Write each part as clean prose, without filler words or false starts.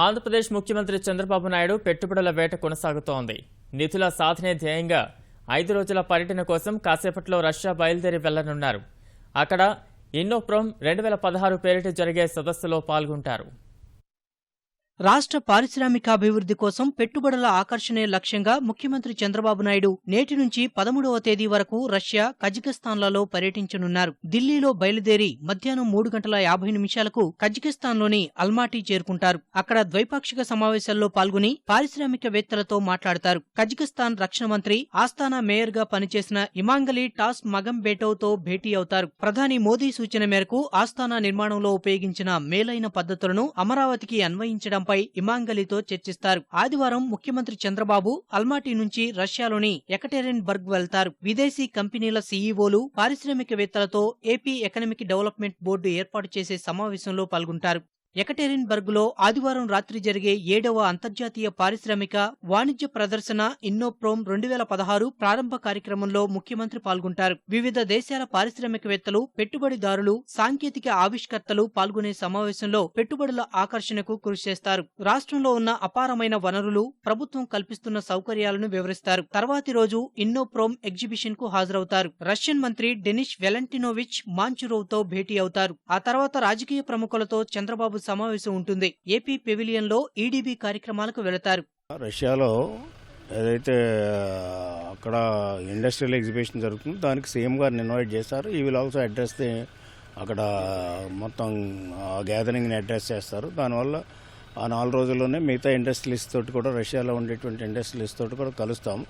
ఆంధ్రప్రదేశ్ ముఖ్యమంత్రి చంద్రబాబు నాయుడు పెట్టుబడుల వేట కొనసాగుతోంది. నిధుల సాధనే ధ్యేయంగా 5 రోజుల పర్యటన కోసం కాసేపట్లో రష్యా బయలుదేరి వెళ్లనున్నారు. అక్కడ ఇన్నోప్రోమ్ 2016 పేరిట జరిగే సదస్సులో పాల్గొంటారు. రాష్ట్ర పారిశ్రామికాభివృద్ధి కోసం పెట్టుబడుల ఆకర్షణే లక్ష్యంగా ముఖ్యమంత్రి చంద్రబాబు నాయుడు నేటి నుంచి 13వ తేదీ వరకు రష్యా, కజకిస్తాన్లలో పర్యటించనున్నారు. ఢిల్లీలో బయలుదేరి మధ్యాహ్నం 3:50 కజకిస్తాన్లోని అల్మాటీ చేరుకుంటారు. అక్కడ ద్వైపాక్షిక సమావేశాల్లో పాల్గొని పారిశ్రామికవేత్తలతో మాట్లాడతారు. కజకిస్తాన్ రక్షణ మంత్రి, ఆస్తానా మేయర్గా పనిచేసిన ఇమాంగలి టాస్ మగంబేటోవ్తో భేటీ అవుతారు. ప్రధాని మోదీ సూచన మేరకు ఆస్తానా నిర్మాణంలో ఉపయోగించిన మేలైన పద్ధతులను అమరావతికి అన్వయించడం ఇమాంగలితో చర్చిస్తారు. ఆదివారం ముఖ్యమంత్రి చంద్రబాబు అల్మాటీ నుంచి రష్యాలోని ఎకటెరిన్బర్గ్ వెళ్తారు. విదేశీ కంపెనీల సీఈఓలు, పారిశ్రామికవేత్తలతో ఏపీ ఎకనామిక్ డెవలప్మెంట్ బోర్డు ఏర్పాటు చేసే సమావేశంలో పాల్గొంటారు. ఎకటెరిన్బర్గ్లో ఆదివారం రాత్రి జరిగే 7వ అంతర్జాతీయ పారిశ్రామిక వాణిజ్య ప్రదర్శన ఇన్నోప్రోమ్ 2016 ప్రారంభ కార్యక్రమంలో ముఖ్యమంత్రి పాల్గొంటారు. వివిధ దేశాల పారిశ్రామికవేత్తలు, పెట్టుబడిదారులు, సాంకేతిక ఆవిష్కర్తలు పాల్గొనే సమావేశంలో పెట్టుబడుల ఆకర్షణకు కృషి చేస్తారు. రాష్ట్రంలో ఉన్న అపారమైన వనరులు, ప్రభుత్వం కల్పిస్తున్న సౌకర్యాలను వివరిస్తారు. తర్వాతి రోజు ఇన్నోప్రోమ్ ఎగ్జిబిషన్ కు హాజరవుతారు. రష్యన్ మంత్రి డెనిస్ వెలంటినోవిచ్ మాంచురోవ్తో భేటీ అవుతారు. ఆ తర్వాత రాజకీయ ప్రముఖులతో చంద్రబాబు సమావేశం ఉంటుంది. ఏపీ పెవిలియన్లో ఈడీబీ కార్యక్రమాలకు వెళతారు. రష్యాలో ఏదైతే అక్కడ ఇండస్ట్రియల్ ఎగ్జిబిషన్ జరుగుతుందో దానికి సీఎం గారిని ఇన్వైట్ చేశారు. ఈ విల్ ఆల్సో అడ్రస్ అక్కడ మొత్తం గ్యాదరింగ్ని అడ్రస్ చేస్తారు. దానివల్ల ఆ 4 రోజుల్లోనే మిగతా ఇండస్ట్రియలిస్ట్ తోటి కూడా, రష్యాలో ఉండేటువంటి ఇండస్ట్రియలిస్ట్ తోటి కూడా కలుస్తాం.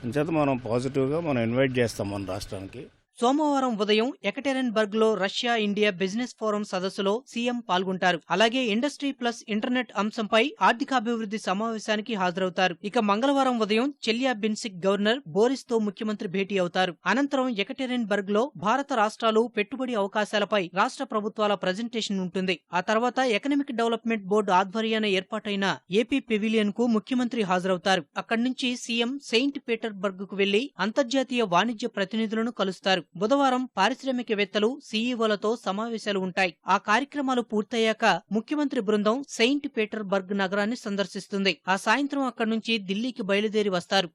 అంచేత మనం పాజిటివ్గా మనం ఇన్వైట్ చేస్తాం మన రాష్ట్రానికి. సోమవారం ఉదయం ఎకటెరిన్బర్గ్లో రష్యా ఇండియా బిజినెస్ ఫోరం సదస్సులో సీఎం పాల్గొంటారు. అలాగే ఇండస్ట్రీ ప్లస్ ఇంటర్నెట్ అంశంపై ఆర్థికాభివృద్ధి సమావేశానికి హాజరవుతారు. ఇక మంగళవారం ఉదయం చెల్యాబిన్స్క్ గవర్నర్ బోరిస్ తో ముఖ్యమంత్రి భేటీ అవుతారు. అనంతరం ఎకటెరిన్బర్గ్లో భారత రాష్ట్రాలు పెట్టుబడి అవకాశాలపై రాష్ట్ర ప్రభుత్వాల ప్రజెంటేషన్ ఉంటుంది. ఆ తర్వాత ఎకనామిక్ డెవలప్మెంట్ బోర్డు ఆధ్వర్యాన ఏర్పాటైన ఏపీ పెవిలియన్ కు ముఖ్యమంత్రి హాజరవుతారు. అక్కడి నుంచి సీఎం సెయింట్ పీటర్స్బర్గ్ కు వెళ్లి అంతర్జాతీయ వాణిజ్య ప్రతినిధులను కలుస్తారు. బుధవారం పారిశ్రామికవేత్తలు, సీఈఓలతో సమావేశాలు ఉంటాయి. ఆ కార్యక్రమాలు పూర్తయ్యాక ముఖ్యమంత్రి బృందం సెయింట్ పీటర్స్బర్గ్ నగరాన్ని సందర్శిస్తుంది. ఆ సాయంత్రం అక్కడి నుంచి ఢిల్లీకి బయలుదేరి వస్తారు.